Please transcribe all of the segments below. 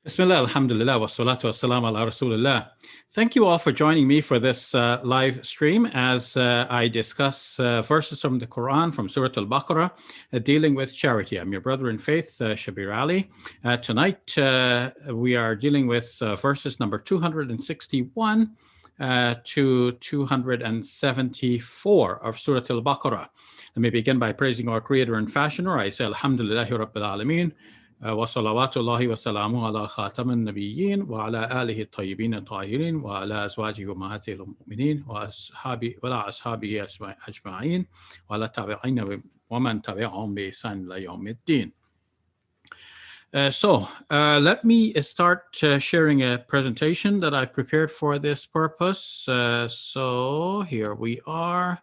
Bismillah, alhamdulillah, wa salatu wa salam ala rasulullah. Thank you all for joining me for this live stream as I discuss verses from the Quran from Surah Al-Baqarah dealing with charity. I'm your brother in faith, Shabir Ali. Tonight we are dealing with verses number 261 to 274 of Surah Al-Baqarah. Let me begin by praising our creator and fashioner. I say alhamdulillahi rabbil alameen. وصلوات الله وسلامه على خاتم النبيين وعلى آله الطيبين الطاهرين وعلى أزواجه أمهات المؤمنين وعلى أصحابه أجمعين وعلى التابعين ومن تبعهم بإحسان إلى يوم الدين. So let me start sharing a presentation that I've prepared for this purpose. So here we are.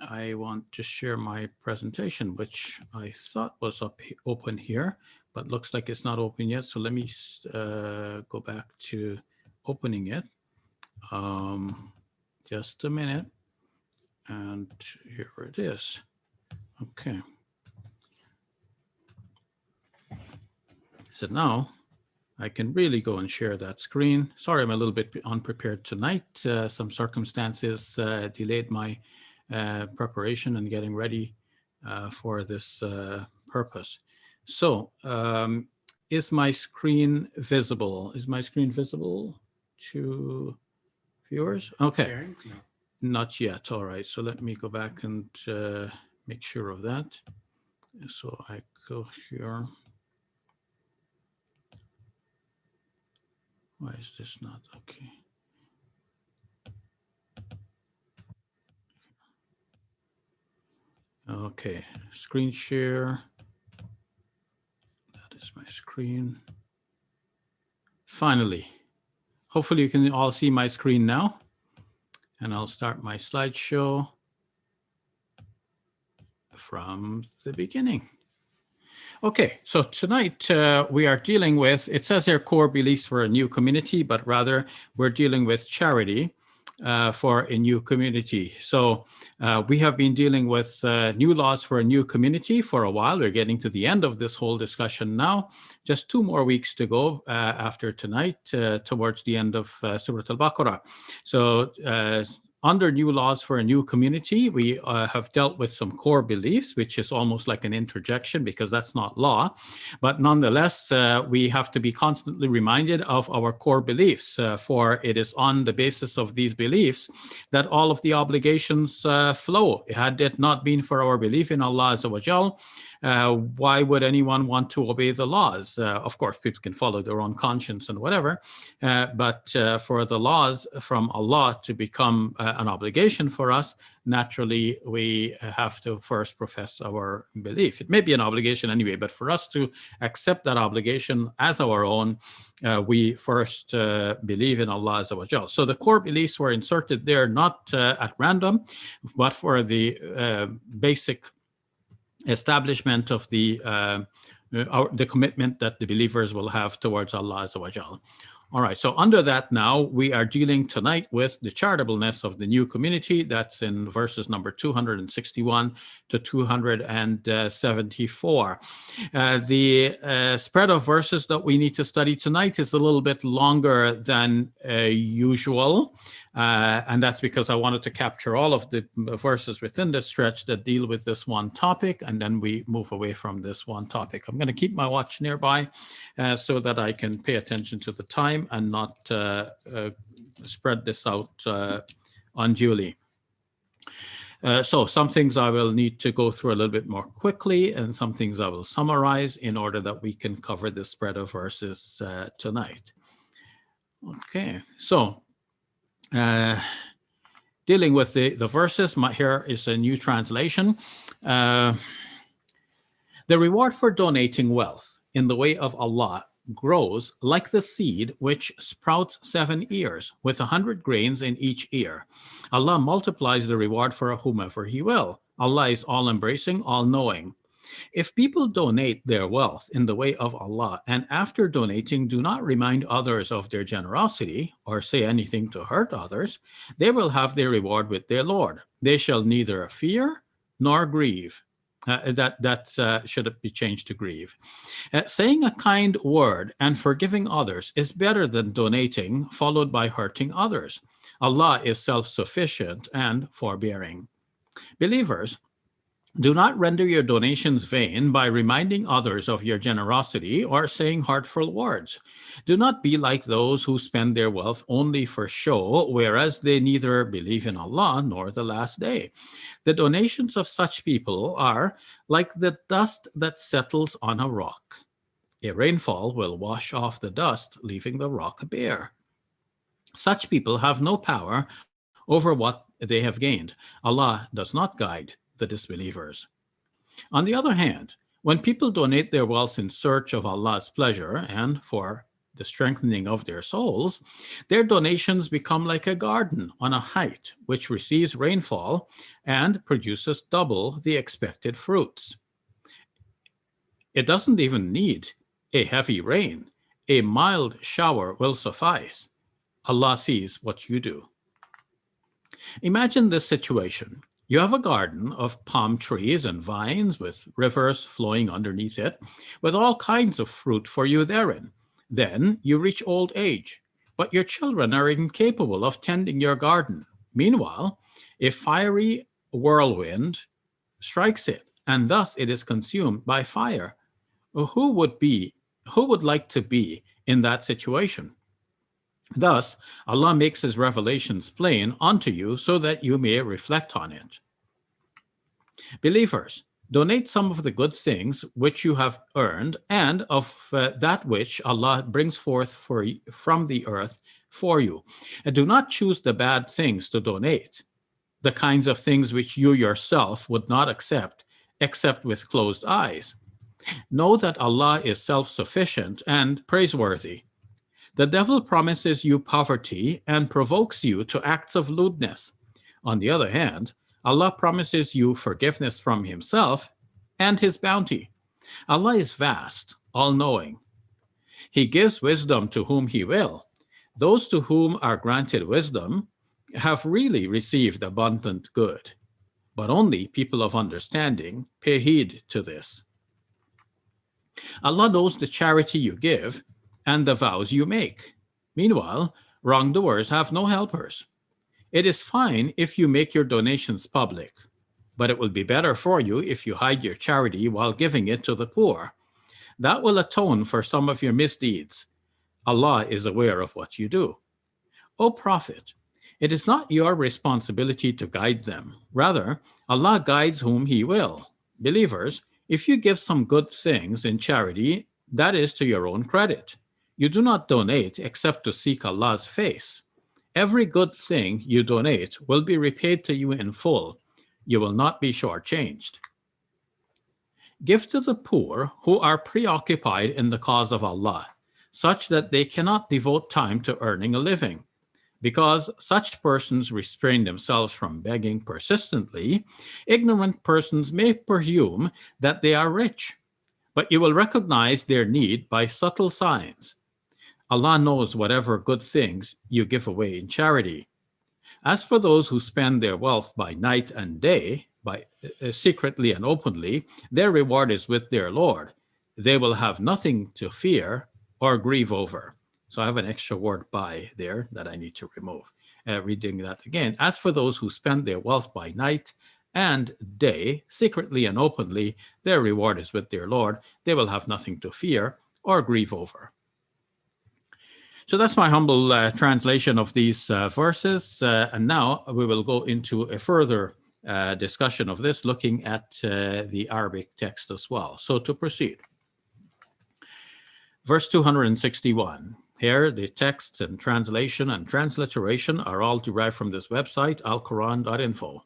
I want to share my presentation, which I thought was open here, but looks like it's not open yet. So let me go back to opening it. Just a minute. And here it is. Okay. So now I can really go and share that screen. Sorry, I'm a little bit unprepared tonight. Some circumstances delayed my preparation and getting ready for this purpose. So is my screen visible? Is my screen visible to viewers? Okay, no. Not yet. All right, so let me go back and make sure of that. So I go here. Why is this not okay? Okay, screen share. That is my screen. Finally, hopefully you can all see my screen now. And I'll start my slideshow from the beginning. Okay, so tonight we are dealing with, it says here core beliefs for a new community, but rather we're dealing with charity. For a new community. So we have been dealing with new laws for a new community for a while. We're getting to the end of this whole discussion now. Just 2 more weeks to go after tonight towards the end of Surah Al-Baqarah. So under new laws for a new community, we have dealt with some core beliefs, which is almost like an interjection because that's not law. But nonetheless, we have to be constantly reminded of our core beliefs, for it is on the basis of these beliefs that all of the obligations flow. Had it not been for our belief in Allah Azza wa Jal, why would anyone want to obey the laws? Of course, people can follow their own conscience and whatever, but for the laws from Allah to become an obligation for us, naturally, we have to first profess our belief. It may be an obligation anyway, but for us to accept that obligation as our own, we first believe in Allah Azza wa Jal. So the core beliefs were inserted there, not at random, but for the basic establishment of the commitment that the believers will have towards Allah Azza wa Jal. All right, so under that now, we are dealing tonight with the charitableness of the new community. That's in verses number 261 to 274. The spread of verses that we need to study tonight is a little bit longer than usual. And that's because I wanted to capture all of the verses within this stretch that deal with this one topic, and then we move away from this one topic. I'm going to keep my watch nearby so that I can pay attention to the time and not spread this out unduly. So some things I will need to go through a little bit more quickly, and some things I will summarize in order that we can cover the spread of verses tonight. Okay, so dealing with the verses, here is a new translation. The reward for donating wealth in the way of Allah grows like the seed which sprouts 7 ears with 100 grains in each ear. Allah multiplies the reward for whomever He will. Allah is all-embracing, all-knowing. If people donate their wealth in the way of Allah and after donating do not remind others of their generosity or say anything to hurt others, they will have their reward with their Lord. They shall neither fear nor grieve. That should be changed to grieve. Saying a kind word and forgiving others is better than donating, followed by hurting others. Allah is self sufficient and forbearing. Believers, do not render your donations vain by reminding others of your generosity or saying heartful words. Do not be like those who spend their wealth only for show, whereas they neither believe in Allah nor the last day. The donations of such people are like the dust that settles on a rock. A rainfall will wash off the dust, leaving the rock bare. Such people have no power over what they have gained. Allah does not guide the disbelievers. On the other hand, when people donate their wealth in search of Allah's pleasure and for the strengthening of their souls, their donations become like a garden on a height which receives rainfall and produces double the expected fruits. It doesn't even need a heavy rain. A mild shower will suffice. Allah sees what you do. Imagine this situation. You have a garden of palm trees and vines with rivers flowing underneath it, with all kinds of fruit for you therein. Then you reach old age, but your children are incapable of tending your garden. Meanwhile, a fiery whirlwind strikes it, and thus it is consumed by fire. Who would like to be in that situation? Thus, Allah makes his revelations plain unto you so that you may reflect on it. Believers, donate some of the good things which you have earned and of that which Allah brings forth from the earth for you. And do not choose the bad things to donate, the kinds of things which you yourself would not accept except with closed eyes. Know that Allah is self-sufficient and praiseworthy. The devil promises you poverty and provokes you to acts of lewdness. On the other hand, Allah promises you forgiveness from himself and his bounty. Allah is vast, all-knowing. He gives wisdom to whom he will. Those to whom are granted wisdom have really received abundant good, but only people of understanding pay heed to this. Allah knows the charity you give and the vows you make. Meanwhile, wrongdoers have no helpers. It is fine if you make your donations public, but it will be better for you if you hide your charity while giving it to the poor. That will atone for some of your misdeeds. Allah is aware of what you do. O Prophet, it is not your responsibility to guide them. Rather, Allah guides whom he will. Believers, if you give some good things in charity, that is to your own credit. You do not donate except to seek Allah's face. Every good thing you donate will be repaid to you in full. You will not be shortchanged. Give to the poor who are preoccupied in the cause of Allah, such that they cannot devote time to earning a living. Because such persons restrain themselves from begging persistently, ignorant persons may presume that they are rich, but you will recognize their need by subtle signs. Allah knows whatever good things you give away in charity. As for those who spend their wealth by night and day, secretly and openly, their reward is with their Lord. They will have nothing to fear or grieve over. So I have an extra word by there that I need to remove. Reading that again. As for those who spend their wealth by night and day, secretly and openly, their reward is with their Lord. They will have nothing to fear or grieve over. So that's my humble translation of these verses. And now we will go into a further discussion of this, looking at the Arabic text as well. So to proceed. Verse 261. Here, the texts and translation and transliteration are all derived from this website, alquran.info.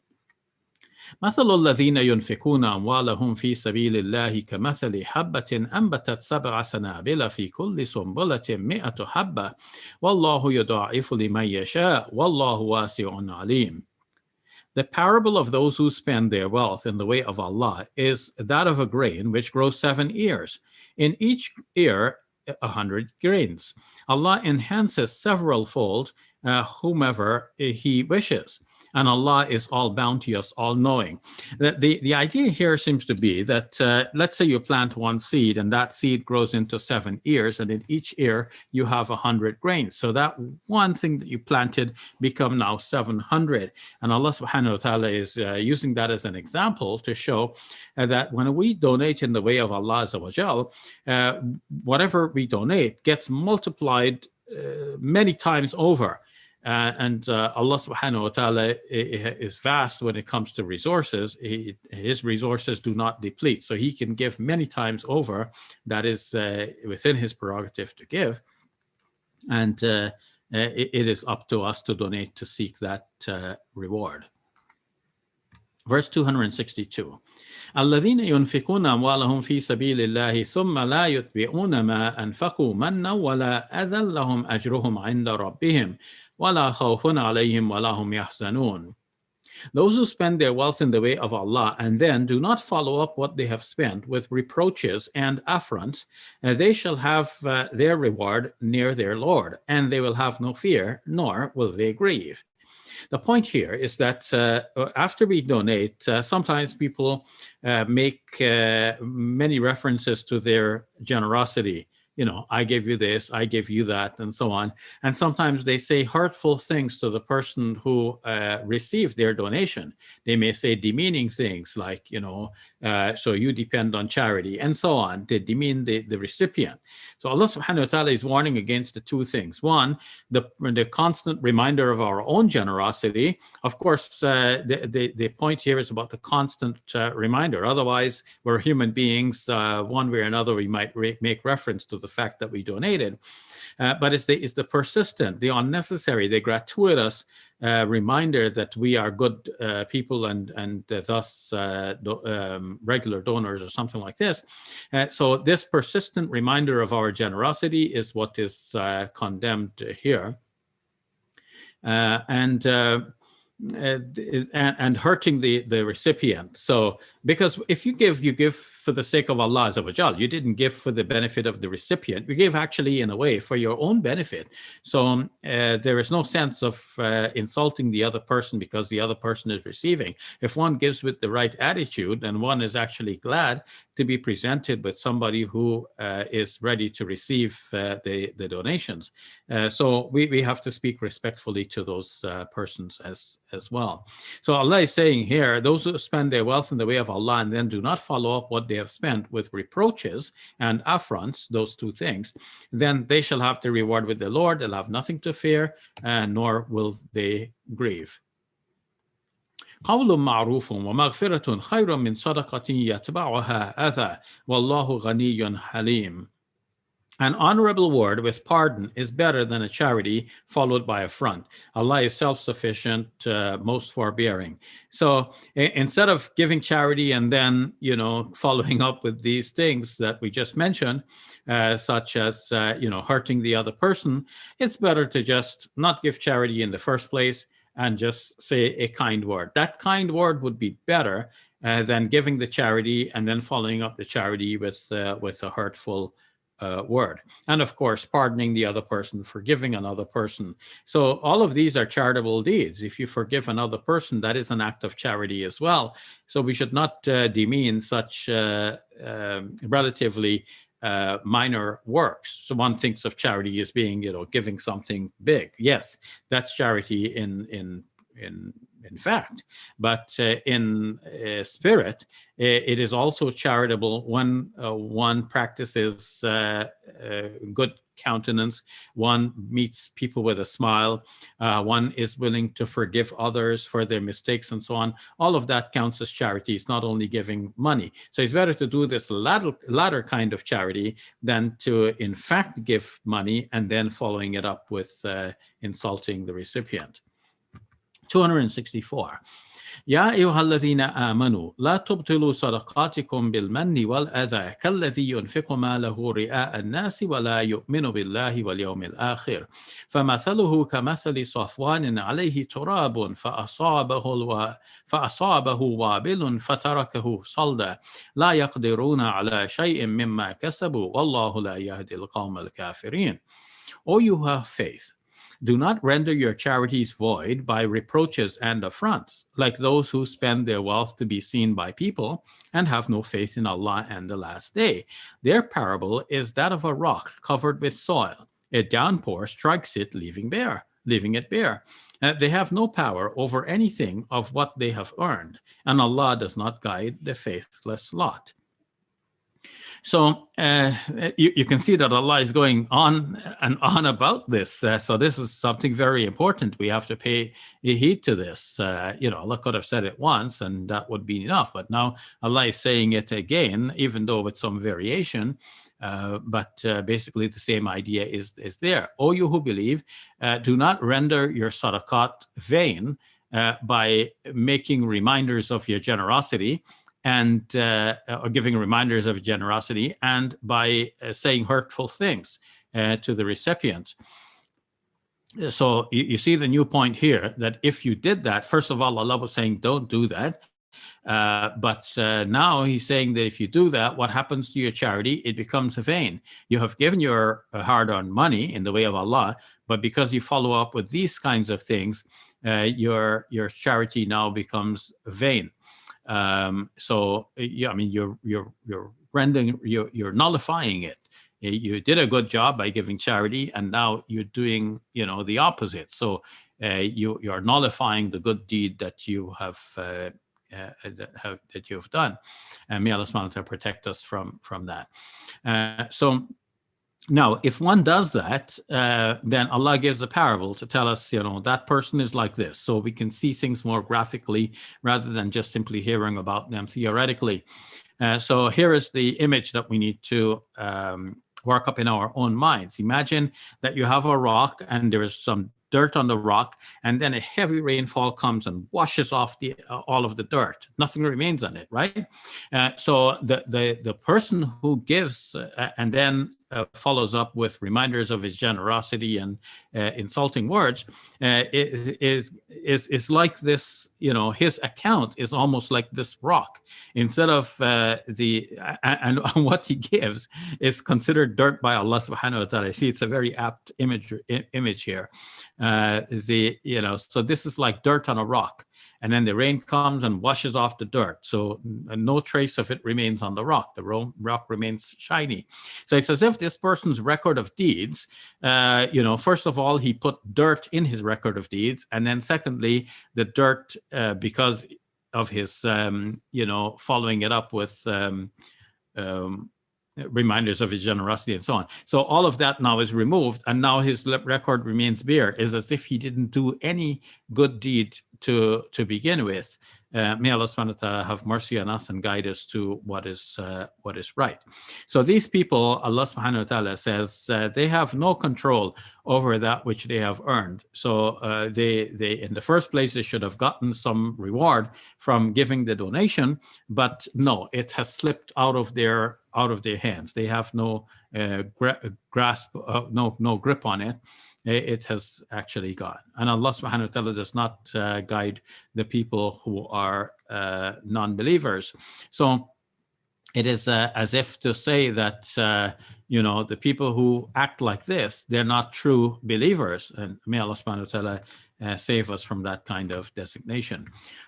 مثل الذين ينفقون أموالهم في سبيل الله كمثل حبة أنبتت 7 سنابل في كل سنبلة 100 حبة والله يضاعف لمن يشاء والله واسع عليم. The parable of those who spend their wealth in the way of Allah is that of a grain which grows 7 ears. In each ear, 100 grains. Allah enhances several-fold whomever he wishes, and Allah is all bounteous, all knowing. The idea here seems to be that let's say you plant one seed and that seed grows into 7 ears, and in each ear you have 100 grains. So that one thing that you planted become now 700. And Allah subhanahu wa ta'ala is using that as an example to show that when we donate in the way of Allah Azza wa Jal, whatever we donate gets multiplied many times over. And Allah subhanahu wa ta'ala is vast when it comes to resources. His resources do not deplete. So he can give many times over. That is within his prerogative to give. And it is up to us to donate to seek that reward. Verse 262. الذين ينفقون أموالهم في سبيل الله ثم لا يتبعون ما أنفقوا منا ولا أذى لهم أجرهم عند ربهم ولا خوف عليهم ولا هم يحزنون. Those who spend their wealth in the way of Allah and then do not follow up what they have spent with reproaches and affronts, they shall have their reward near their Lord, and they will have no fear, nor will they grieve. The point here is that after we donate, sometimes people make many references to their generosity. You know, I give you this, I give you that, and so on. And sometimes they say hurtful things to the person who received their donation. They may say demeaning things like, you know, so you depend on charity, and so on. They demean the recipient. So Allah subhanahu wa ta'ala is warning against the two things. One, the constant reminder of our own generosity. Of course, the point here is about the constant reminder. Otherwise, we're human beings. One way or another, we might make reference to the fact that we donated. But it's the persistent, the unnecessary, the gratuitous reminder that we are good people and thus regular donors or something like this. So this persistent reminder of our generosity is what is condemned here. And hurting the recipient. So because if you give for the sake of Allah Azza wa Jal, you didn't give for the benefit of the recipient. You gave actually in a way for your own benefit. So there is no sense of insulting the other person because the other person is receiving. If one gives with the right attitude and one is actually glad to be presented with somebody who is ready to receive the donations. So we have to speak respectfully to those persons as well. So Allah is saying here, those who spend their wealth in the way of Allah and then do not follow up what they have spent with reproaches and affronts, those two things, then they shall have the reward with the Lord. They'll have nothing to fear, nor will they grieve. قول معروف ومغفرة خير من صدقة يتبعها أذى والله غني حليم. An honorable word with pardon is better than a charity followed by affront. Allah is self-sufficient, most forbearing. So instead of giving charity and then, you know, following up with these things that we just mentioned, such as, you know, hurting the other person, it's better to just not give charity in the first place and just say a kind word. That kind word would be better than giving the charity and then following up the charity with a hurtful word. And of course, pardoning the other person, forgiving another person. So all of these are charitable deeds. If you forgive another person, that is an act of charity as well. So we should not demean such relatively minor works. So one thinks of charity as being, you know, giving something big. Yes, that's charity in fact, but in spirit, it is also charitable when one practices good countenance, one meets people with a smile, one is willing to forgive others for their mistakes and so on. All of that counts as charity. It's not only giving money. So it's better to do this latter kind of charity than to in fact give money and then following it up with insulting the recipient. 264. يا أيها الذين آمنوا لا تبطلوا صدقاتكم بالمن والأذى كالذي ينفق ماله رئاء الناس ولا يؤمن بالله واليوم الآخر فمثله كمثل صفوان عليه تراب فأصابه وابل فتركه صلدا لا يقدرون على شيء مما كسبوا والله لا يهدي القوم الكافرين. O you have faith, Do not render your charities void by reproaches and affronts, like those who spend their wealth to be seen by people and have no faith in Allah and the last day. Their parable is that of a rock covered with soil. A downpour strikes it, leaving it bare. They have no power over anything of what they have earned, and Allah does not guide the faithless lot. So you can see that Allah is going on and on about this. So this is something very important. We have to pay heed to this. Allah could have said it once and that would be enough. But now Allah is saying it again, even though with some variation. But basically the same idea is there. O you who believe, do not render your sadaqat vain by making reminders of your generosity and or giving reminders of generosity, and by saying hurtful things to the recipient. So you see the new point here, that if you did that, first of all, Allah was saying, don't do that. But now he's saying that if you do that, what happens to your charity? It becomes vain. You have given your hard-earned money in the way of Allah, but because you follow up with these kinds of things, your charity now becomes vain. So yeah, I mean, you're rendering, you're nullifying it. You did a good job by giving charity, and now you're doing, the opposite. So you're nullifying the good deed that you have that you've done, and may Allah subhanahu wa ta'ala protect us from that. So now, if one does that, then Allah gives a parable to tell us, that person is like this. So we can see things more graphically rather than just simply hearing about them theoretically. So here is the image that we need to work up in our own minds. Imagine that you have a rock and there is some dirt on the rock, and then a heavy rainfall comes and washes off all of the dirt. Nothing remains on it, right? So the person who gives and then follows up with reminders of his generosity and insulting words is like this. His account is almost like this rock. Instead of and what he gives is considered dirt by Allah subhanahu wa ta'ala. See, it's a very apt image here. So this is like dirt on a rock, and then the rain comes and washes off the dirt, so no trace of it remains on the rock. The rock remains shiny. So it's as if this person's record of deeds, first of all, he put dirt in his record of deeds, and then secondly, the dirt, because of his following it up with reminders of his generosity and so on. So all of that now is removed, and now his record remains bare, is as if he didn't do any good deed to begin with. May Allah subhanahu wa ta'ala have mercy on us and guide us to what is right. So these people, Allah subhanahu wa ta'ala says, they have no control over that which they have earned. So they in the first place, they should have gotten some reward from giving the donation, but no, it has slipped out of their hands. They have no grasp, no grip on it. It has actually gone. And Allah subhanahu wa ta'ala does not guide the people who are non-believers. So it is as if to say that, the people who act like this, they're not true believers. And may Allah subhanahu wa ta'ala save us from that kind of designation.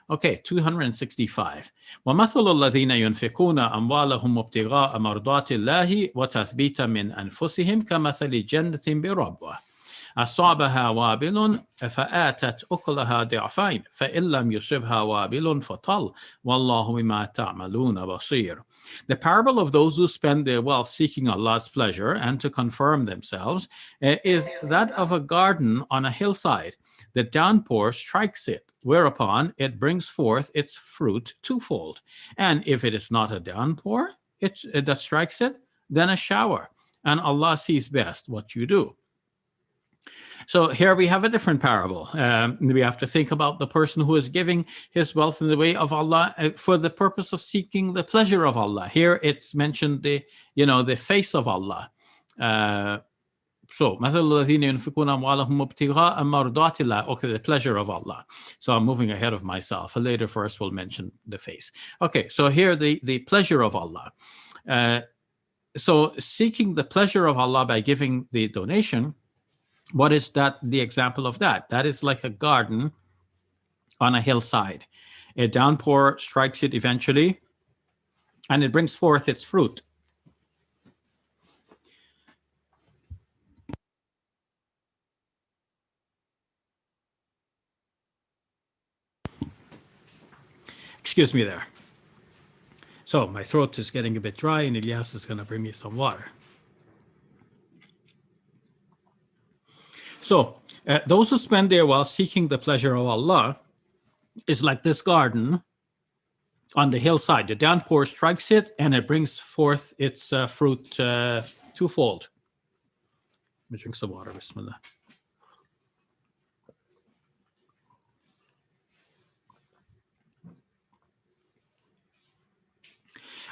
Okay, 265. وَمَثَلُ الَّذِينَ يُنْفِقُونَ أَمْوَالَهُمْ ابْتِغَاءَ مَرْضَاتِ اللَّهِ وَتَثْبِيتًا مِنْ أَنفُسِهِمْ كَمَثَلِ جَنَّةٍ بِرَبْوَةٍ أصابها وابل فآتت أكلها ضعفين فإن لم يصبها وابل فطل والله بما تعملون بصير. The parable of those who spend their wealth seeking Allah's pleasure and to confirm themselves is that of a garden on a hillside. The downpour strikes it, whereupon it brings forth its fruit twofold. And if it is not a downpour that strikes it, then a shower. And Allah sees best what you do. So here we have a different parable. We have to think about the person who is giving his wealth in the way of Allah for the purpose of seeking the pleasure of Allah. Here it's mentioned the face of Allah. So, مثل الذين ينفقون أموالهم ابتغاء مرضات الله. Okay, the pleasure of Allah. So I'm moving ahead of myself. A later verse will mention the face. Okay, so here the pleasure of Allah. So seeking the pleasure of Allah by giving the donation What is that? The example of that? That is like a garden on a hillside. A downpour strikes it eventually, and it brings forth its fruit. Excuse me there. So my throat is getting a bit dry, and Ilyas is going to bring me some water. So those who spend their wealth seeking the pleasure of Allah is like this garden on the hillside. The downpour strikes it, and it brings forth its fruit twofold. Let me drink some water. Bismillah.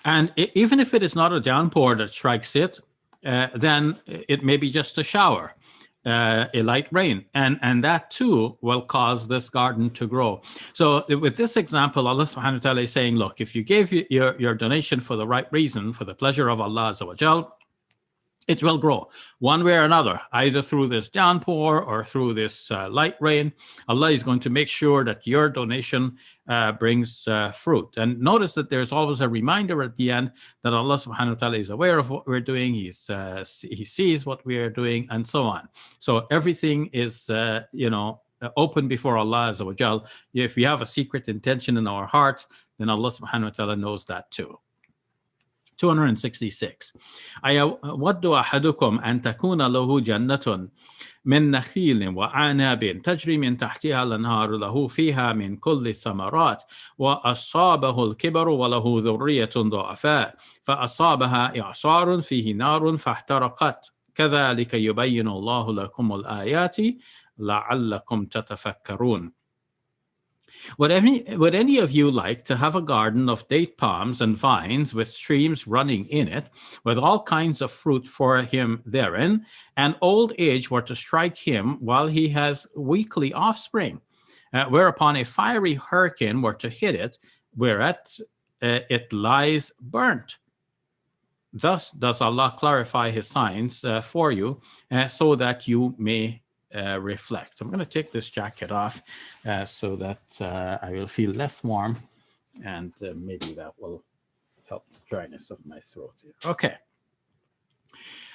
And even if it is not a downpour that strikes it, then it may be just a shower, a light rain, and that too will cause this garden to grow. So with this example, Allah subhanahu wa ta'ala is saying, look, if you gave your donation for the right reason, for the pleasure of Allah Azza wa Jal, it will grow one way or another, either through this downpour or through this light rain. Allah is going to make sure that your donation brings fruit. And notice that there's always a reminder at the end that Allah subhanahu wa ta'ala is aware of what we're doing. He sees what we are doing, and so on. So everything is, open before Allah Azza wa Jal. If we have a secret intention in our hearts, then Allah subhanahu wa ta'ala knows that too. 266. أيود أحدكم أن تكون له جنة من نخيل وعنب تجري من تحتها الأنهار له فيها من كل الثمرات وأصابه الكبر وله ذرية ضعفاء فأصابها إعصار فيه نار فاحترقت كذلك يبين الله لكم الآيات لعلكم تتفكرون. Would any of you like to have a garden of date palms and vines with streams running in it, with all kinds of fruit for him therein, and old age were to strike him while he has weakly offspring, whereupon a fiery hurricane were to hit it, whereat it lies burnt? Thus does Allah clarify his signs for you, so that you may reflect. I'm going to take this jacket off so that I will feel less warm, and maybe that will help the dryness of my throat here. Okay.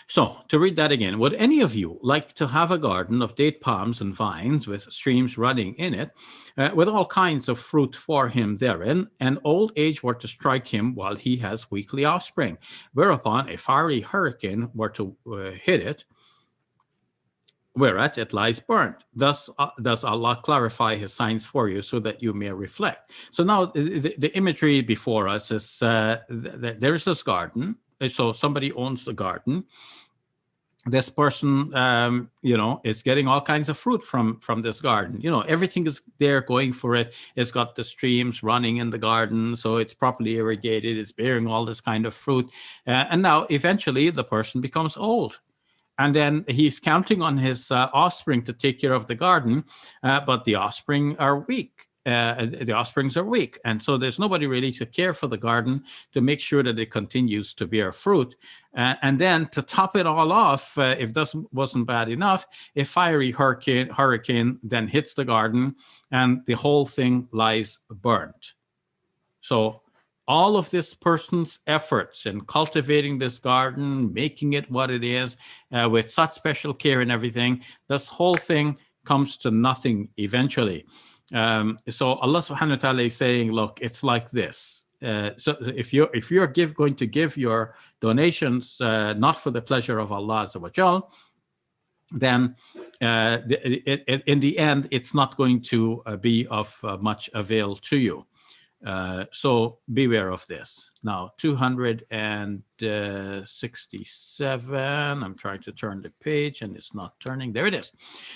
So to read that again, would any of you like to have a garden of date palms and vines with streams running in it, with all kinds of fruit for him therein, and old age were to strike him while he has weakly offspring, whereupon a fiery hurricane were to hit it, whereat it lies burnt? Thus does Allah clarify his signs for you so that you may reflect. So now the imagery before us is there is this garden. So somebody owns the garden. This person, is getting all kinds of fruit from this garden. Everything is there going for it. It's got the streams running in the garden, so it's properly irrigated. It's bearing all this kind of fruit. And now eventually the person becomes old. And then he's counting on his offspring to take care of the garden, but the offspring are weak. The offsprings are weak. And so there's nobody really to care for the garden to make sure that it continues to bear fruit. And then to top it all off, if this wasn't bad enough, a fiery hurricane then hits the garden and the whole thing lies burnt. So all of this person's efforts in cultivating this garden, making it what it is, with such special care and everything, this whole thing comes to nothing eventually. So Allah subhanahu wa ta'ala is saying, look, it's like this. So if you're going to give your donations not for the pleasure of Allah Azza wa Jal, then in the end, it's not going to be of much avail to you. So beware of this. Now, 267. I'm trying to turn the page and it's not turning. There it is.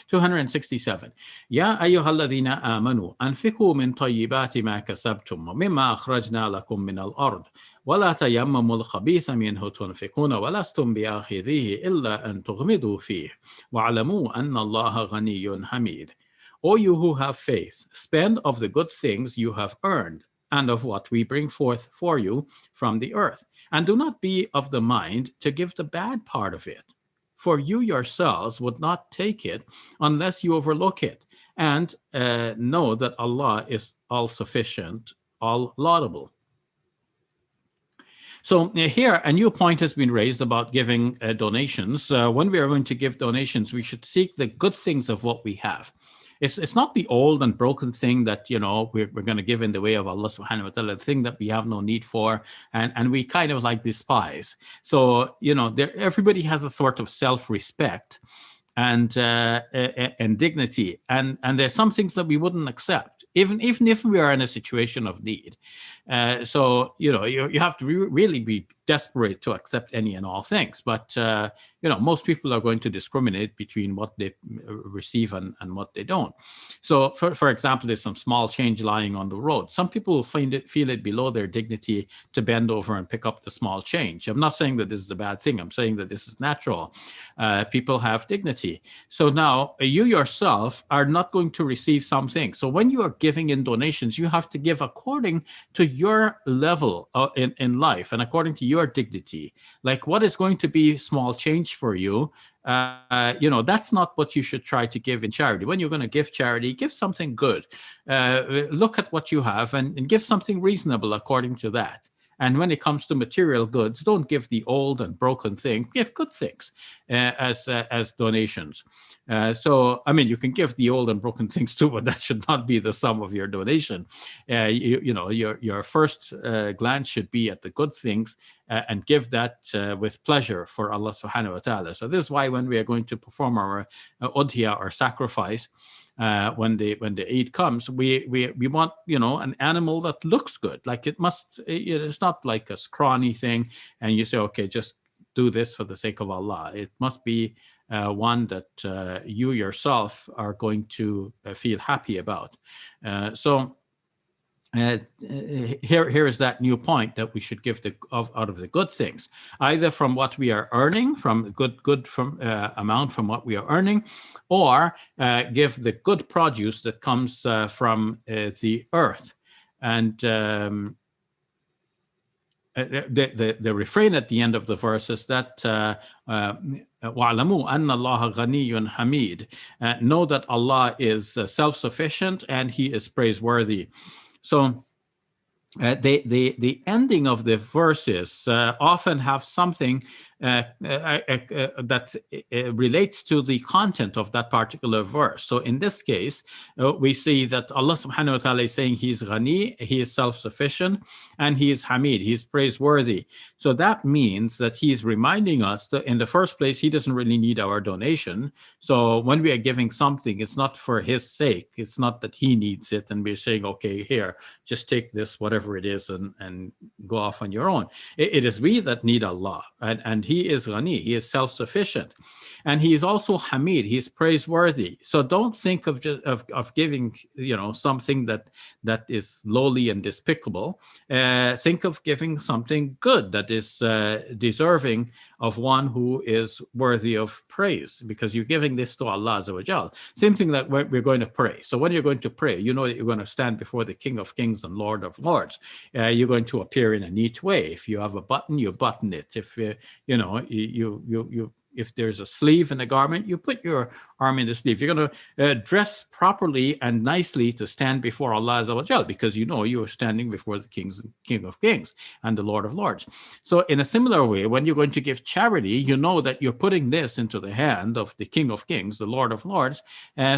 267. يا أيها الذين آمنوا أنفقوا من طيبات ما كسبتم ومما أخرجنا لكم من الأرض ولا تيمموا الخبيث منه تنفقون ولستم بآخذيه إلا أن تغمضوا فيه واعلموا أن الله غني حميد. O you who have faith, spend of the good things you have earned, and of what we bring forth for you from the earth. And do not be of the mind to give the bad part of it. for you yourselves would not take it unless you overlook it, and know that Allah is all sufficient, all laudable. So here, a new point has been raised about giving donations. When we are going to give donations, we should seek the good things of what we have. It's not the old and broken thing that, we're going to give in the way of Allah subhanahu wa ta'ala, the thing that we have no need for, and we kind of like despise. So, everybody has a sort of self-respect and dignity, and there's some things that we wouldn't accept, even if we are in a situation of need. So you have to really be desperate to accept any and all things. But most people are going to discriminate between what they receive and what they don't. So for example, there's some small change lying on the road. Some people will feel it below their dignity to bend over and pick up the small change. I'm not saying that this is a bad thing. I'm saying that this is natural. People have dignity. So now you yourself are not going to receive something. So when you are giving in donations, you have to give according to your level in life and according to your dignity. Like, what is going to be small change for you? That's not what you should try to give in charity. When you're going to give charity, give something good. Look at what you have and give something reasonable according to that. And when it comes to material goods, don't give the old and broken thing. Give good things as donations. So, you can give the old and broken things too, but that should not be the sum of your donation. Your first glance should be at the good things and give that with pleasure for Allah subhanahu wa ta'ala. So this is why when we are going to perform our udhiyah or sacrifice, when the Eid comes, we want an animal that looks good. Like it's not like a scrawny thing, and you say, okay, just do this for the sake of Allah. It must be one that you yourself are going to feel happy about. Here is that new point that we should give out of the good things, either from what we are earning, from good from amount from what we are earning, or give the good produce that comes from the earth. And the refrain at the end of the verse is that وَاعْلَمُوا أَنَّ اللَّهَ غَنِيٌّ حَمِيدٌ. Know that Allah is self-sufficient and He is praiseworthy. So the ending of the verses often have something that relates to the content of that particular verse. So in this case, we see that Allah subhanahu wa ta'ala is saying He is Ghani, He is self-sufficient, and He is Hamid, He is praiseworthy. So that means that He is reminding us that in the first place, He doesn't really need our donation. So when we are giving something, it's not for His sake. It's not that He needs it and we're saying, okay, here, just take this, whatever it is, and go off on your own. It is we that need Allah, and He is Ghani, He is self-sufficient, and He is also Hamid, He is praiseworthy. So don't think of giving something that is lowly and despicable. Think of giving something good that is deserving of one who is worthy of praise, because you're giving this to Allah Azza wa Jal. Same thing that we're going to pray. So when you're going to pray, you know that you're going to stand before the King of Kings and Lord of Lords. You're going to appear in a neat way. If you have a button, you button it. If if there's a sleeve in a garment, you put your arm in the sleeve. You're going to dress properly and nicely to stand before Allah Azza wa Jal, because you are standing before the King of Kings and the Lord of Lords. So in a similar way, when you're going to give charity, you know that you're putting this into the hand of the King of Kings, the Lord of Lords.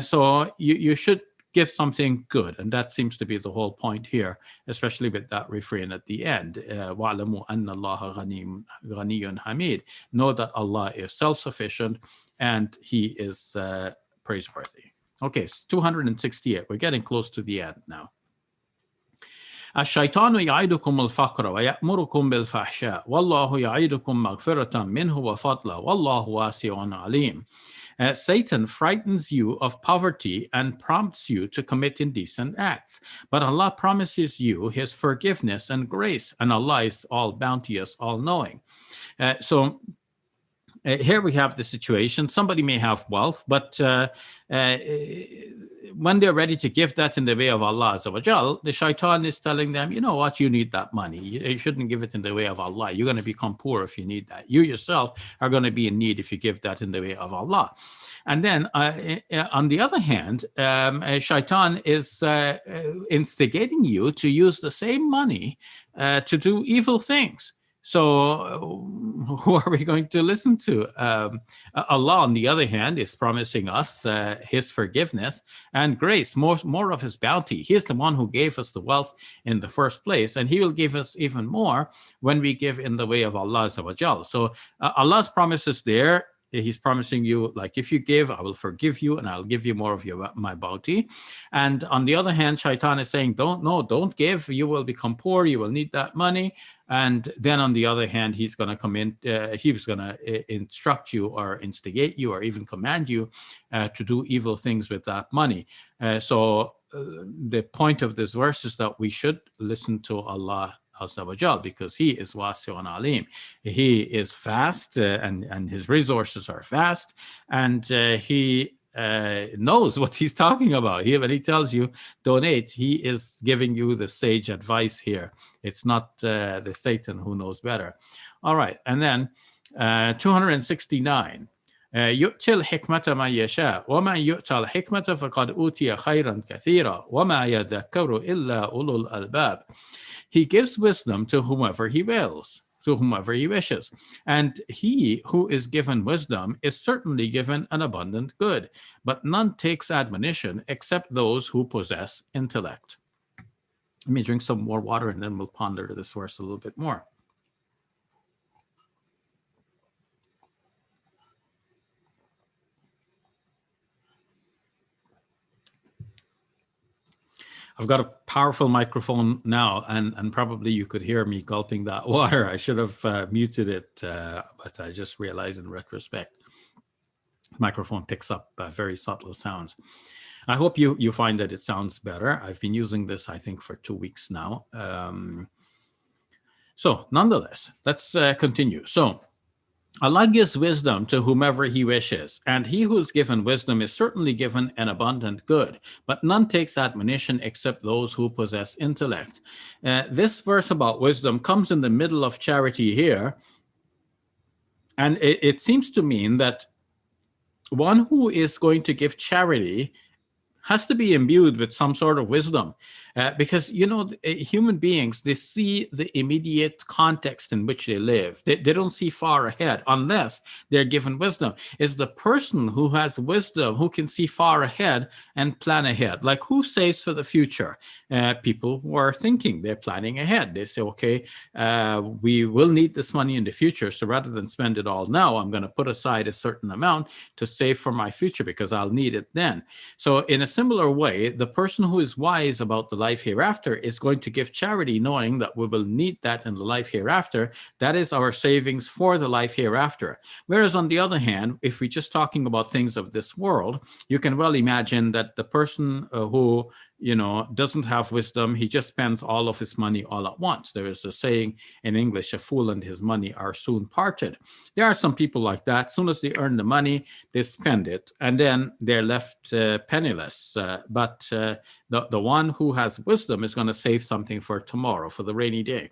So you should give something good. And that seems to be the whole point here, especially with that refrain at the end. وَاعْلَمُوا أَنَّ اللَّهَ غَنِيٌّ حَمِيدٌ. Know that Allah is self-sufficient and He is praiseworthy. Okay, 268. We're getting close to the end now. الشيطان يعيدكم الفقر ويأمركم بالفحشاء والله يعيدكم مغفرة منه وفضلا والله واسع عليم. Satan frightens you of poverty and prompts you to commit indecent acts. But Allah promises you His forgiveness and grace, and Allah is all bounteous, all knowing. So Here we have the situation. Somebody may have wealth, but when they're ready to give that in the way of Allah Azza wa Jal, the shaitan is telling them, you know what, you need that money. You shouldn't give it in the way of Allah. You're going to become poor if you need that. You yourself are going to be in need if you give that in the way of Allah. And then, on the other hand, shaitan is instigating you to use the same money to do evil things. So who are we going to listen to? Allah, on the other hand, is promising us his forgiveness and grace, more of his bounty. He is the one who gave us the wealth in the first place, and he will give us even more when we give in the way of Allah Azza wa Jal. So Allah's promises there, he's promising you, like, if you give, I will forgive you and I'll give you more of my bounty. And on the other hand, shaitan is saying, don't give. You will become poor. You will need that money. And then on the other hand, he's going to come in, he was going to instruct you or instigate you or even command you to do evil things with that money. So the point of this verse is that we should listen to Allah Azza wa Jal, because he is wasi'un alim. He is vast, and his resources are vast, and he knows what he's talking about. When he tells you donate, he is giving you the sage advice here. It's not the Satan who knows better. All right, and then 269. يؤتي الحكمة من يشاء ومن يؤتى الحكمة فقد أوتي خيرا كثيرا وما يذكر إلا أولو الألباب. He gives wisdom to whomever he wills, to whomever he wishes. And he who is given wisdom is certainly given an abundant good, but none takes admonition except those who possess intellect. Let me drink some more water and then we'll ponder this verse a little bit more. I've got a powerful microphone now, and probably you could hear me gulping that water. I should have muted it, but I just realized in retrospect, the microphone picks up very subtle sounds. I hope you find that it sounds better. I've been using this, I think, for 2 weeks now. So nonetheless, let's continue. So Allah gives wisdom to whomever he wishes, and he who is given wisdom is certainly given an abundant good, but none takes admonition except those who possess intellect. This verse about wisdom comes in the middle of charity here, and it seems to mean that one who is going to give charity has to be imbued with some sort of wisdom, because, you know, human beings, they see the immediate context in which they live. They don't see far ahead unless they're given wisdom. It's the person who has wisdom who can see far ahead and plan ahead. Like, who saves for the future? People who are thinking, they're planning ahead. They say, okay, we will need this money in the future, so rather than spend it all now, I'm going to put aside a certain amount to save for my future because I'll need it then. So in a similar way, the person who is wise about the life hereafter is going to give charity, knowing that we will need that in the life hereafter. That is our savings for the life hereafter. Whereas on the other hand, if we're just talking about things of this world, you can well imagine that the person who, you know, doesn't have wisdom, he just spends all of his money all at once. There is a saying in English, a fool and his money are soon parted. There are some people like that. As soon as they earn the money, they spend it, and then they're left penniless. But the one who has wisdom is going to save something for tomorrow, for the rainy day.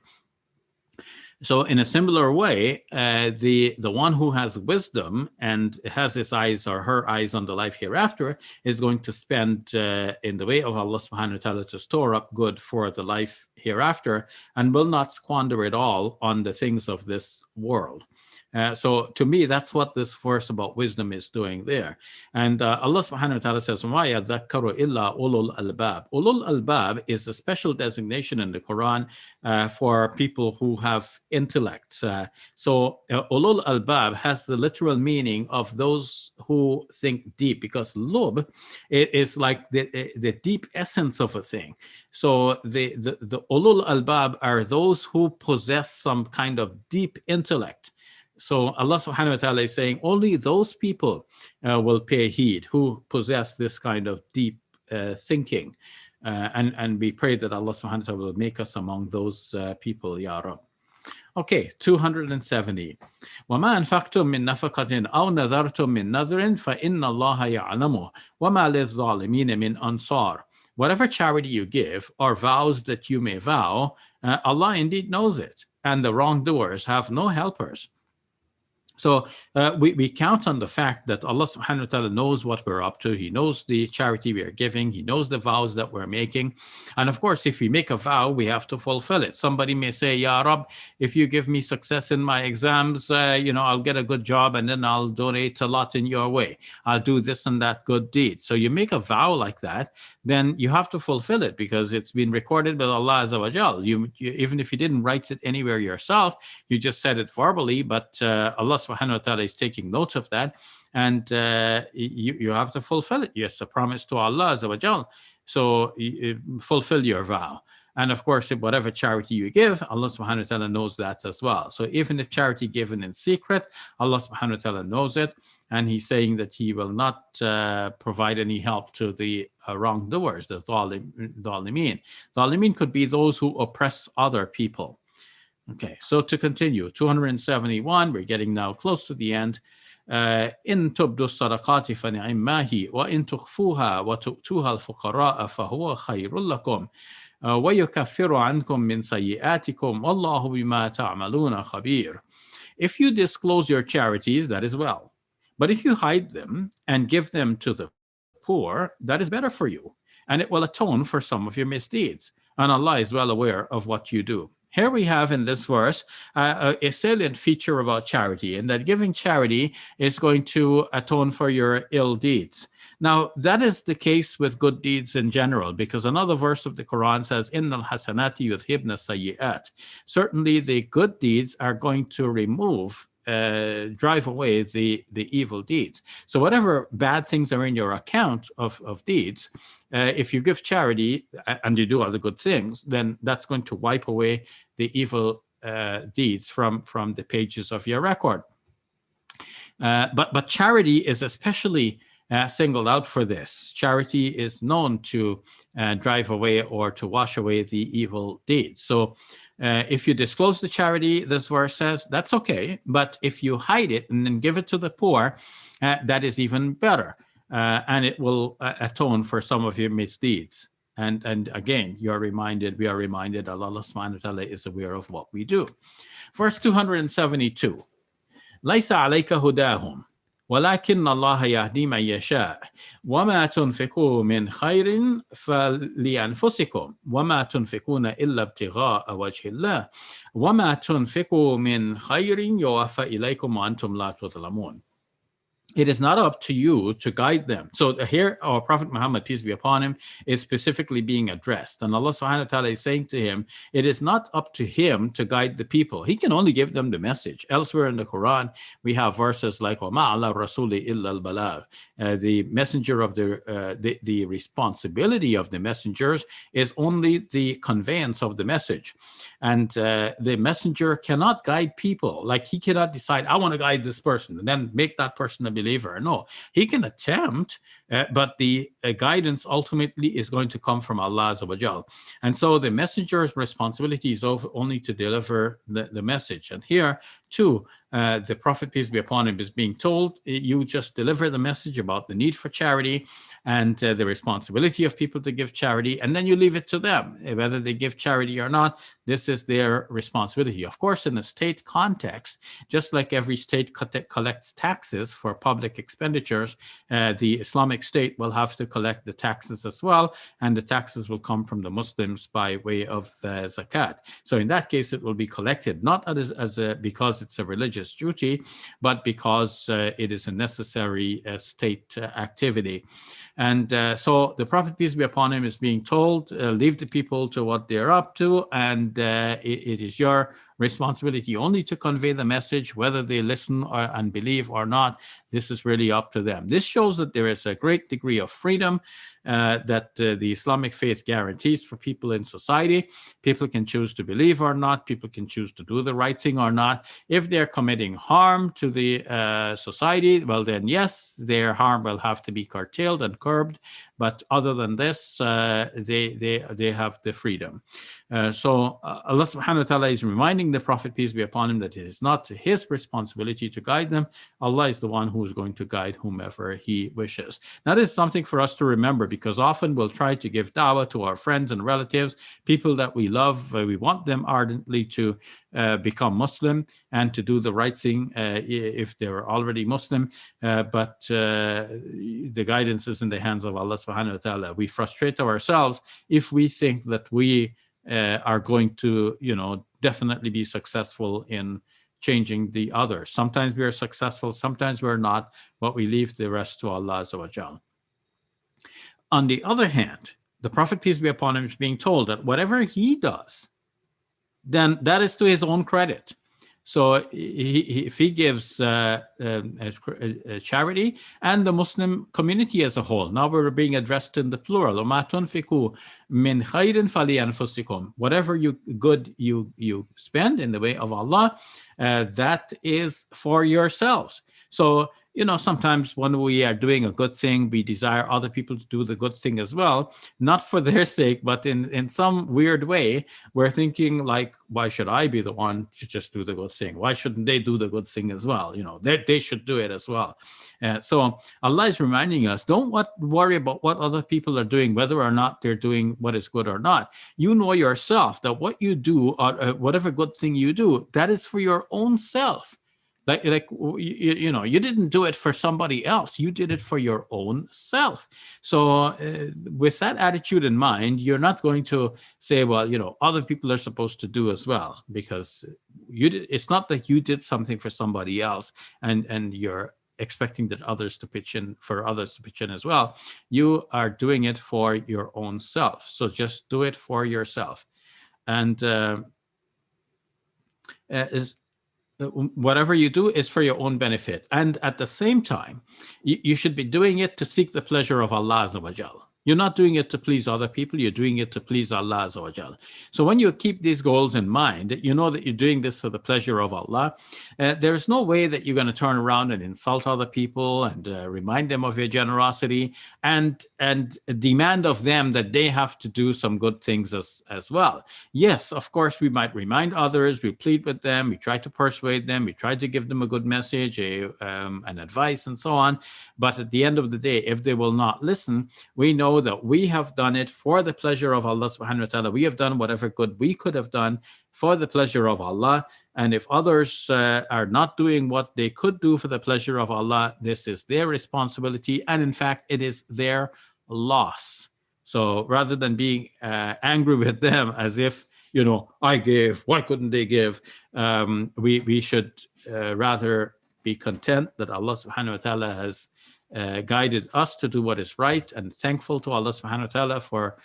So in a similar way, the one who has wisdom and has his eyes or her eyes on the life hereafter is going to spend in the way of Allah subhanahu wa ta'ala to store up good for the life hereafter, and will not squander it all on the things of this world. So to me, that's what this verse about wisdom is doing there. And Allah subhanahu wa ta'ala says, وَمَا يَذَّكَّرُ إِلَّا أُولُو الْأَلْبَابِ. Ulul albab is a special designation in the Quran for people who have intellect. So ulul albab has the literal meaning of those who think deep, because lub, it is like the deep essence of a thing. So the ulul albab are those who possess some kind of deep intellect. So Allah subhanahu wa ta'ala is saying only those people will pay heed who possess this kind of deep thinking. And we pray that Allah subhanahu wa ta'ala will make us among those people, Ya Rab. Okay, 270. وما أنفقتم من نفقة أو نذرتم من نذر فإن الله يعلمه وما للظالمين من أنصار. Whatever charity you give or vows that you may vow, Allah indeed knows it, and the wrongdoers have no helpers. So we count on the fact that Allah subhanahu wa ta'ala knows what we're up to. He knows the charity we are giving. He knows the vows that we're making. And of course, if we make a vow, we have to fulfill it. Somebody may say, Ya Rab, if you give me success in my exams, I'll get a good job and then I'll donate a lot in your way. I'll do this and that good deed. So you make a vow like that, then you have to fulfill it because it's been recorded by Allah Azza wa Jal. You, even if you didn't write it anywhere yourself, you just said it verbally, but Allah subhanahu wa ta'ala is taking note of that, and you have to fulfill it. It's a promise to Allah Azza wa Jal. So you fulfill your vow. And of course, whatever charity you give, Allah subhanahu wa ta'ala knows that as well. So even if charity given in secret, Allah subhanahu wa ta'ala knows it. And he's saying that he will not provide any help to the wrongdoers, the dhalimeen. Dhalimeen could be those who oppress other people. Okay, so to continue, 271, we're getting now close to the end. إن تبدوا الصدقات فنعما هي وإن تخفوها وتؤتوها الفقراء فهو خير لكم ويكفر عنكم من سيئاتكم والله بما تعملون خبير. If you disclose your charities, that is well. But if you hide them and give them to the poor, that is better for you, and it will atone for some of your misdeeds. And Allah is well aware of what you do. Here we have in this verse a salient feature about charity, and that giving charity is going to atone for your ill deeds. Now, that is the case with good deeds in general, because another verse of the Quran says, Innal hasanati yudhibna sayyi'at. Certainly, the good deeds are going to drive away the evil deeds. So whatever bad things are in your account of deeds, if you give charity and you do other good things, then that's going to wipe away the evil deeds from the pages of your record. But charity is especially singled out for this. Charity is known to drive away or to wash away the evil deeds. So if you disclose the charity, this verse says, that's okay. But if you hide it and then give it to the poor, that is even better. And it will atone for some of your misdeeds. And again, we are reminded that Allah subhanahu wa ta'ala is aware of what we do. Verse 272. لَيْسَ عَلَيْكَ هُدَاهُمْ وَلَكِنَّ اللَّهَ يَهْدِي مَن يَشَاءُ وَمَا تُنْفِقُوا مِنْ خَيْرٍ فَلِأَنفُسِكُمْ وَمَا تُنْفِقُونَ إِلَّا ابْتِغَاءَ وَجْهِ اللَّهِ وَمَا تُنْفِقُوا مِنْ خَيْرٍ يُوَفَّ إِلَيْكُمْ وَأَنْتُمْ لَا تُظْلَمُونَ. It is not up to you to guide them. So here, our Prophet Muhammad, peace be upon him, is specifically being addressed. And Allah subhanahu wa ta'ala is saying to him, it is not up to him to guide the people. He can only give them the message. Elsewhere in the Quran, we have verses like, وَمَا عَلَى الرَّسُولِ إِلَّا الْبَلَاغِ. The messenger of the responsibility of the messengers is only the conveyance of the message. And the messenger cannot guide people. Like he cannot decide, I want to guide this person and then make that person a believer. No, he can attempt, but the guidance ultimately is going to come from Allah Azza wa Jal. And so the messenger's responsibility is only to deliver the message. And here too, the Prophet, peace be upon him, is being told, you just deliver the message about the need for charity and the responsibility of people to give charity, and then you leave it to them. Whether they give charity or not, this is their responsibility. Of course, in the state context, just like every state collects taxes for public expenditures, the Islamic State will have to collect the taxes as well, and the taxes will come from the Muslims by way of zakat. So in that case, it will be collected, not because it's a religious duty, but because it is a necessary state activity. And so the Prophet, peace be upon him, is being told, leave the people to what they're up to, and it is your responsibility only to convey the message, whether they listen and believe or not. This is really up to them. This shows that there is a great degree of freedom that the Islamic faith guarantees for people in society. People can choose to believe or not. People can choose to do the right thing or not. If they're committing harm to the society, well then yes, their harm will have to be curtailed and curbed But other than this, they have the freedom. So Allah subhanahu wa ta'ala is reminding the Prophet, peace be upon him, that it is not his responsibility to guide them. Allah is the one who is going to guide whomever he wishes. Now, this is something for us to remember, because often we'll try to give da'wah to our friends and relatives, people that we love. We want them ardently to become Muslim and to do the right thing if they're already Muslim. But the guidance is in the hands of Allah subhanahu wa ta'ala. We frustrate ourselves if we think that we are going to, definitely be successful in changing the others. Sometimes we are successful, sometimes we're not, but we leave the rest to Allah Azza wa Jal. On the other hand, the Prophet, peace be upon him, is being told that whatever he does, then that is to his own credit. So if he gives a charity and the Muslim community as a whole, now we're being addressed in the plural. وَمَا تُنْفِقُوا مِنْ خَيْرٍ فَلِأَنفُسِكُمْ. Whatever you spend in the way of Allah, that is for yourselves. So, sometimes when we are doing a good thing, we desire other people to do the good thing as well, not for their sake, but in some weird way, we're thinking like, why should I be the one to just do the good thing? Why shouldn't they do the good thing as well? They should do it as well. So Allah is reminding us, don't worry about what other people are doing, whether or not they're doing what is good or not. You know yourself that what you do, or whatever good thing you do, that is for your own self. Like you didn't do it for somebody else. You did it for your own self. So with that attitude in mind, you're not going to say, well, other people are supposed to do as well, because it's not that you did something for somebody else and you're expecting that others to pitch in as well. You are doing it for your own self. So just do it for yourself. And whatever you do is for your own benefit. And at the same time, you should be doing it to seek the pleasure of Allah Azza wa Jal. You're not doing it to please other people. You're doing it to please Allah Azza wa Jal. So when you keep these goals in mind, you know that you're doing this for the pleasure of Allah. There's no way that you're going to turn around and insult other people and remind them of your generosity and demand of them that they have to do some good things as well. Yes, of course, we might remind others. We plead with them. We try to persuade them. We try to give them a good message, an advice, and so on. But at the end of the day, if they will not listen, we know that we have done it for the pleasure of Allah subhanahu wa ta'ala. We have done whatever good we could have done for the pleasure of Allah. And if others are not doing what they could do for the pleasure of Allah, this is their responsibility. And in fact, it is their loss. So rather than being angry with them as if, I gave, why couldn't they give? We should rather be content that Allah subhanahu wa ta'ala has guided us to do what is right, and thankful to Allah subhanahu wa ta'ala for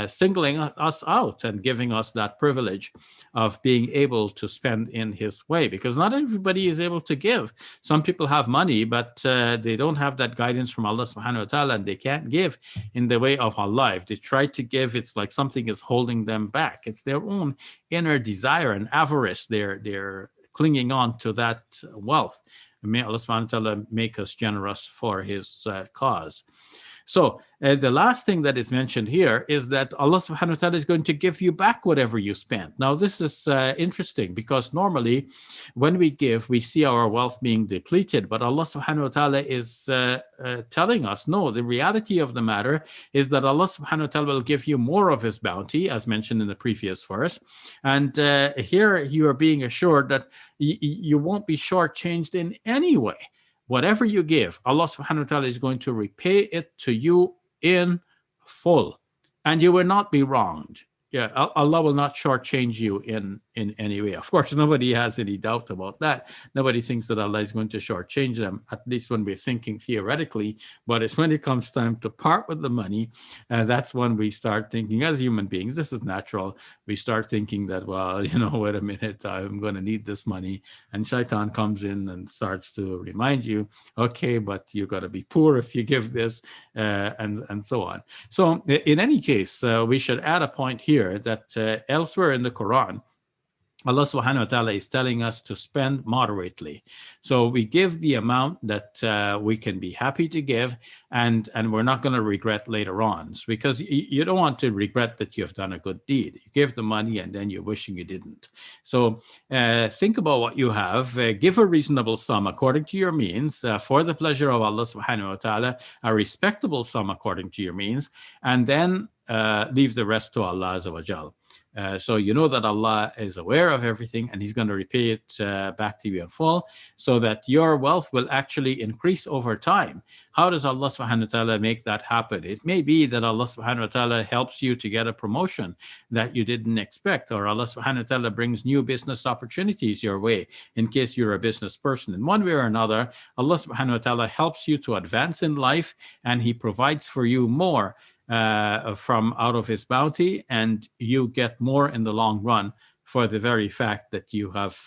singling us out and giving us that privilege of being able to spend in his way, because not everybody is able to give. Some people have money, but they don't have that guidance from Allah subhanahu wa ta'ala, and they can't give in the way of Allah. If they try to give, it's like something is holding them back. It's their own inner desire and avarice. They're clinging on to that wealth. May Allah subhanahu wa ta'ala make us generous for his cause. So the last thing that is mentioned here is that Allah subhanahu wa ta'ala is going to give you back whatever you spend. Now, this is interesting, because normally when we give, we see our wealth being depleted. But Allah subhanahu wa ta'ala is telling us, no, the reality of the matter is that Allah subhanahu wa ta'ala will give you more of his bounty, as mentioned in the previous verse. And here you are being assured that you won't be shortchanged in any way. Whatever you give, Allah subhanahu wa ta'ala is going to repay it to you in full, and you will not be wronged. Yeah, Allah will not shortchange you in any way. Of course, nobody has any doubt about that. Nobody thinks that Allah is going to shortchange them, at least when we're thinking theoretically. But it's when it comes time to part with the money, that's when we start thinking, as human beings, this is natural. We start thinking that, well, wait a minute, I'm going to need this money. And Shaitan comes in and starts to remind you, okay, but you got to be poor if you give this, and so on. So in any case, we should add a point here that elsewhere in the Quran, Allah subhanahu wa ta'ala is telling us to spend moderately. So we give the amount that we can be happy to give, and we're not going to regret later on. Because you don't want to regret that you have done a good deed. You give the money and then you're wishing you didn't. So think about what you have. Give a reasonable sum according to your means for the pleasure of Allah subhanahu wa ta'ala, a respectable sum according to your means, and then leave the rest to Allah azza wa jal. So you know that Allah is aware of everything and He's going to repay it back to you in full, so that your wealth will actually increase over time. How does Allah subhanahu wa ta'ala make that happen? It may be that Allah subhanahu wa ta'ala helps you to get a promotion that you didn't expect, or Allah subhanahu wa ta'ala brings new business opportunities your way in case you're a business person. In one way or another, Allah subhanahu wa ta'ala helps you to advance in life, and He provides for you more from out of His bounty, and you get more in the long run for the very fact that you have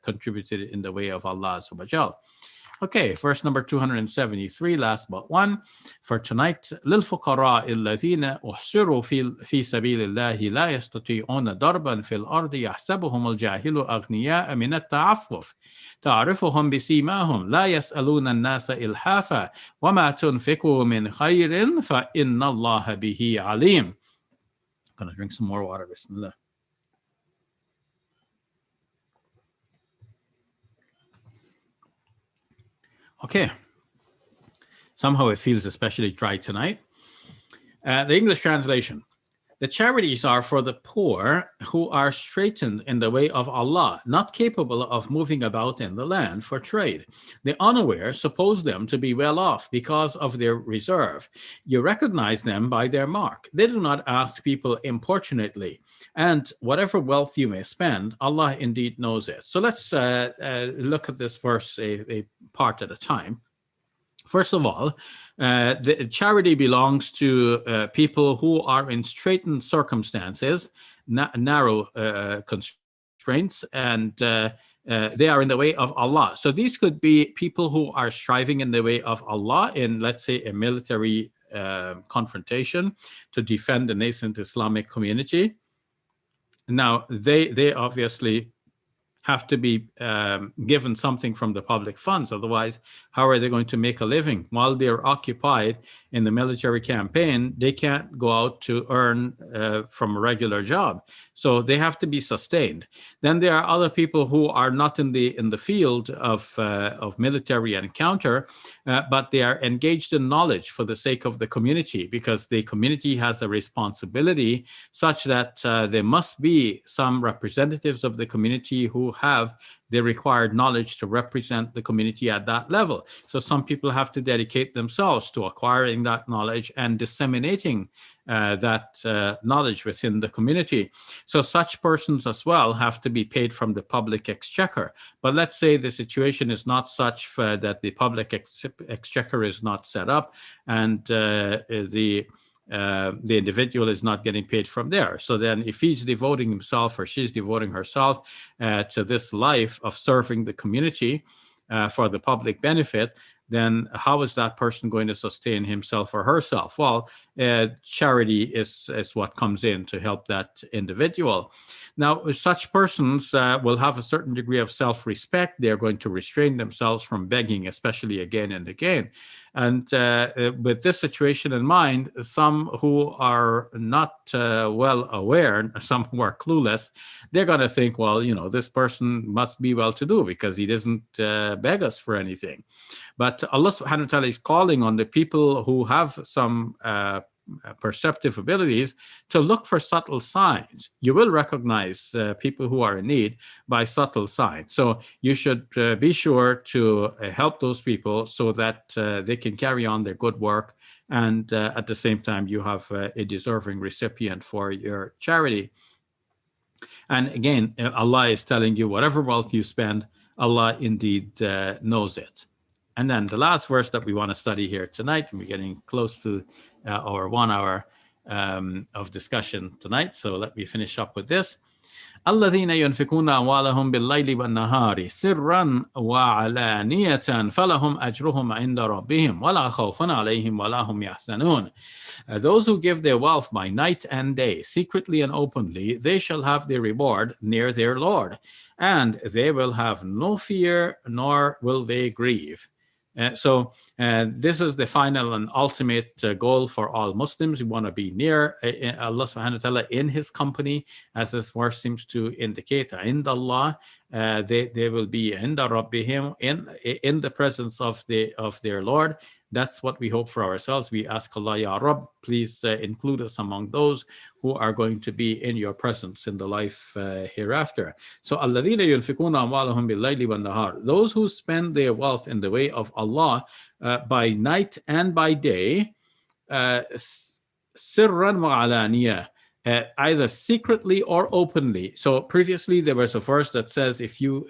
contributed in the way of Allah subhanahu wa ta'ala. Okay, verse number 273, last but one for tonight. للفقراء الذين أحصروا في سبيل الله لا يستطيعون ضربا في الأرض يحسبهم الجاهل أغنياء من التعفف تعرفهم بسيماهم لا يسألون الناس إلحافا وما تنفقوا من خير فإن الله به عليم. I'm gonna drink some more water. Bismillah. Okay. Somehow it feels especially dry tonight. The English translation. The charities are for the poor who are straitened in the way of Allah, not capable of moving about in the land for trade. The unaware suppose them to be well off because of their reserve. You recognize them by their mark. They do not ask people importunately. And whatever wealth you may spend, Allah indeed knows it. So let's look at this verse a part at a time. First of all, the charity belongs to people who are in straitened circumstances, narrow constraints, and they are in the way of Allah. So these could be people who are striving in the way of Allah in, let's say, a military confrontation to defend the nascent Islamic community. Now, they obviously have to be given something from the public funds. Otherwise, how are they going to make a living? While they're occupied in the military campaign, they can't go out to earn from a regular job. So they have to be sustained. Then there are other people who are not in the field of military encounter, but they are engaged in knowledge for the sake of the community, because the community has a responsibility such that there must be some representatives of the community who have the required knowledge to represent the community at that level. So some people have to dedicate themselves to acquiring that knowledge and disseminating that knowledge within the community. So such persons as well have to be paid from the public exchequer. But let's say the situation is not such that the public exchequer is not set up, and the individual is not getting paid from there. So then if he's devoting himself or she's devoting herself to this life of serving the community for the public benefit, then how is that person going to sustain himself or herself? Well, charity is what comes in to help that individual. Now, such persons will have a certain degree of self-respect. They're going to restrain themselves from begging, especially again and again. And with this situation in mind, some who are not well aware, some who are clueless, they're going to think, well, you know, this person must be well-to-do because he doesn't beg us for anything. But Allah subhanahu wa ta'ala is calling on the people who have some perceptive abilities to look for subtle signs. You will recognize people who are in need by subtle signs. So you should be sure to help those people so that they can carry on their good work, and at the same time you have a deserving recipient for your charity. And again, Allah is telling you whatever wealth you spend, Allah indeed knows it. And then the last verse that we want to study here tonight, and we're getting close to our 1 hour of discussion tonight, so let me finish up with this. الذين ينفقون أموالهم بالليل والنهار سرا وعلانية فلهم أجرهم عند ربهم ولا خوف عليهم ولا هم يحزنون. Those who give their wealth by night and day, secretly and openly, they shall have their reward near their Lord, and they will have no fear, nor will they grieve. So this is the final and ultimate goal for all Muslims. We want to be near Allah subhanahu wa ta'ala, in his company, as this verse seems to indicate. In Allah, they will be inda rabbihim, in the presence of their Lord. That's what we hope for ourselves. We ask Allah, Ya Rabb, please include us among those who are going to be in your presence in the life hereafter. So, الَّذِينَ يُنْفِقُونَ أَمْوَالَهُم بِاللَّيْلِ وَالنَّهَارِ, those who spend their wealth in the way of Allah by night and by day, سِرًّا وَعَلَانِيَةً, either secretly or openly. So previously there was a verse that says if you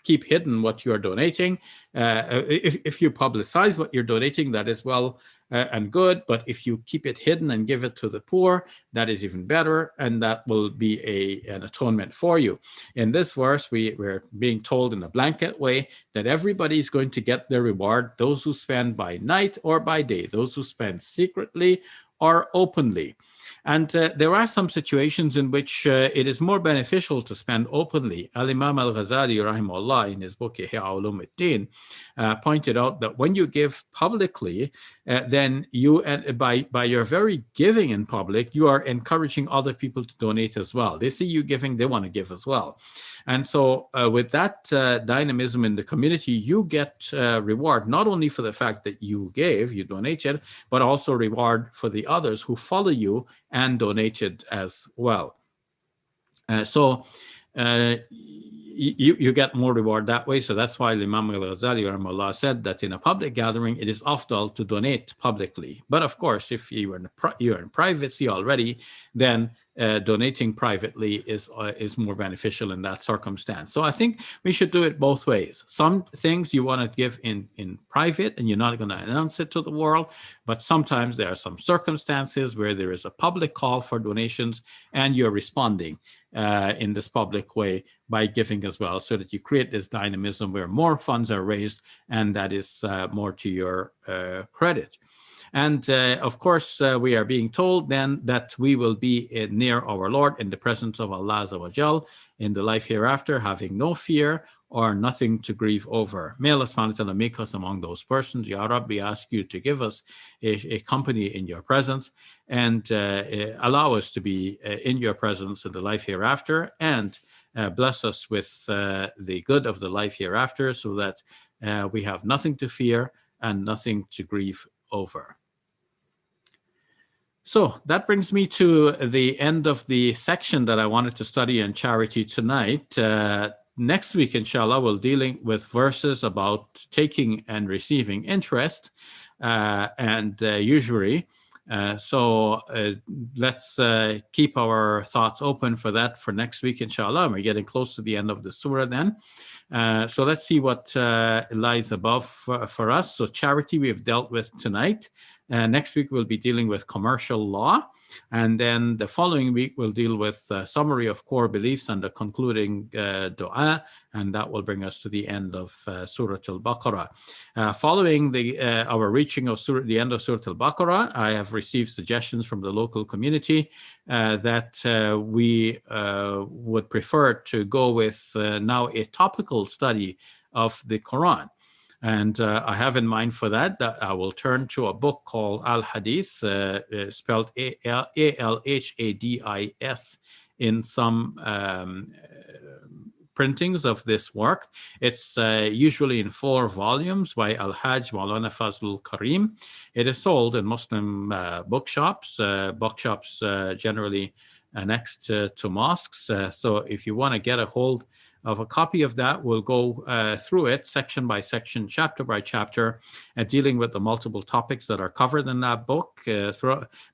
keep hidden what you are donating, if you publicize what you're donating, that is well and good. But if you keep it hidden and give it to the poor, that is even better, and that will be an atonement for you. In this verse, we're being told in a blanket way that everybody is going to get their reward, those who spend by night or by day, those who spend secretly or openly. And there are some situations in which it is more beneficial to spend openly. Al-Imam al-Ghazali, rahimahullah, in his book Ihya Ulumuddin, pointed out that when you give publicly, then you, by your very giving in public, you are encouraging other people to donate as well. They see you giving, they want to give as well. And so with that dynamism in the community, you get reward not only for the fact that you gave, you donated, but also reward for the others who follow you and donated as well. You get more reward that way. So that's why Imam al-Ghazali rahimahullah said that in a public gathering, it is afdal to donate publicly. But of course, if you're in privacy already, then donating privately is more beneficial in that circumstance. So I think we should do it both ways. Some things you want to give in private and you're not going to announce it to the world, but sometimes there are some circumstances where there is a public call for donations and you're responding in this public way by giving as well, so that you create this dynamism where more funds are raised, and that is more to your credit. And of course, we are being told then that we will be near our Lord in the presence of Allah Azza wa Jal in the life hereafter, having no fear or nothing to grieve over. May Allah subhanahu wa ta'ala make us among those persons. Ya Rabbi, we ask you to give us a company in your presence and allow us to be in your presence in the life hereafter, and bless us with the good of the life hereafter, so that we have nothing to fear and nothing to grieve over. So that brings me to the end of the section that I wanted to study on charity tonight. Next week, inshallah, we'll dealing with verses about taking and receiving interest and usury. So let's keep our thoughts open for that for next week, inshallah. We're getting close to the end of the surah then. So let's see what lies above for us. So charity we have dealt with tonight. Next week we'll be dealing with commercial law. And then the following week we'll deal with a summary of core beliefs and the concluding dua. And that will bring us to the end of Surah Al-Baqarah. Following our reaching of the end of Surah Al-Baqarah, I have received suggestions from the local community that we would prefer to go with now a topical study of the Quran. And I have in mind for that I will turn to a book called Al-Hadith, spelled Alhadis in some printings of this work. It's usually in 4 volumes by Al-Hajj Maulana Fazlul Karim. It is sold in Muslim bookshops generally next to mosques. So if you want to get a hold of a copy of that, we'll go through it section by section, chapter by chapter, dealing with the multiple topics that are covered in that book.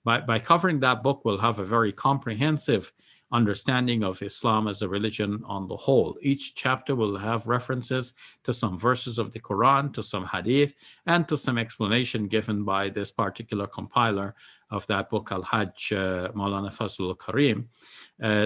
By covering that book, we'll have a very comprehensive understanding of Islam as a religion on the whole. Each chapter will have references to some verses of the Quran, to some hadith, and to some explanation given by this particular compiler of that book, Al-Hajj, Maulana Fazlul Karim.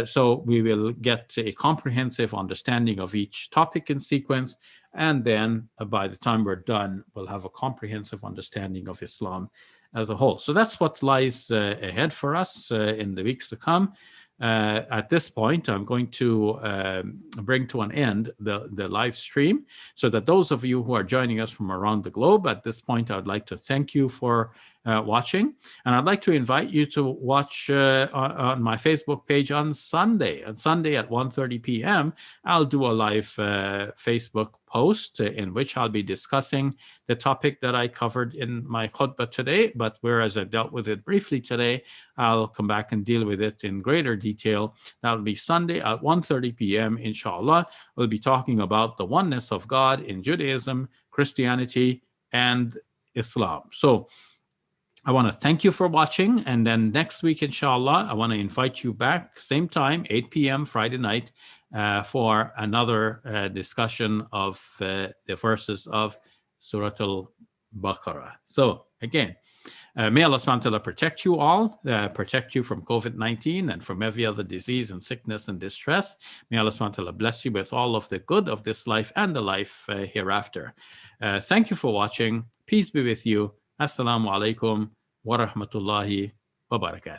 So we will get a comprehensive understanding of each topic in sequence, and then by the time we're done, we'll have a comprehensive understanding of Islam as a whole. So that's what lies ahead for us in the weeks to come. At this point, I'm going to bring to an end the live stream, so that those of you who are joining us from around the globe, at this point, I would like to thank you for watching. And I'd like to invite you to watch on my Facebook page on Sunday. On Sunday at 1:30 p.m., I'll do a live Facebook post in which I'll be discussing the topic that I covered in my khutbah today. But whereas I dealt with it briefly today, I'll come back and deal with it in greater detail. That'll be Sunday at 1:30 p.m., inshallah. We'll be talking about the oneness of God in Judaism, Christianity, and Islam. So I want to thank you for watching. And then next week, inshallah, I want to invite you back, same time, 8 p.m. Friday night, for another discussion of the verses of Surah Al-Baqarah. So again, may Allah subhanahu wa ta'ala protect you all, protect you from COVID-19 and from every other disease and sickness and distress. May Allah subhanahu wa ta'ala bless you with all of the good of this life and the life hereafter. Thank you for watching. Peace be with you. Assalamu alaikum wa rahmatullahi wa barakatuh.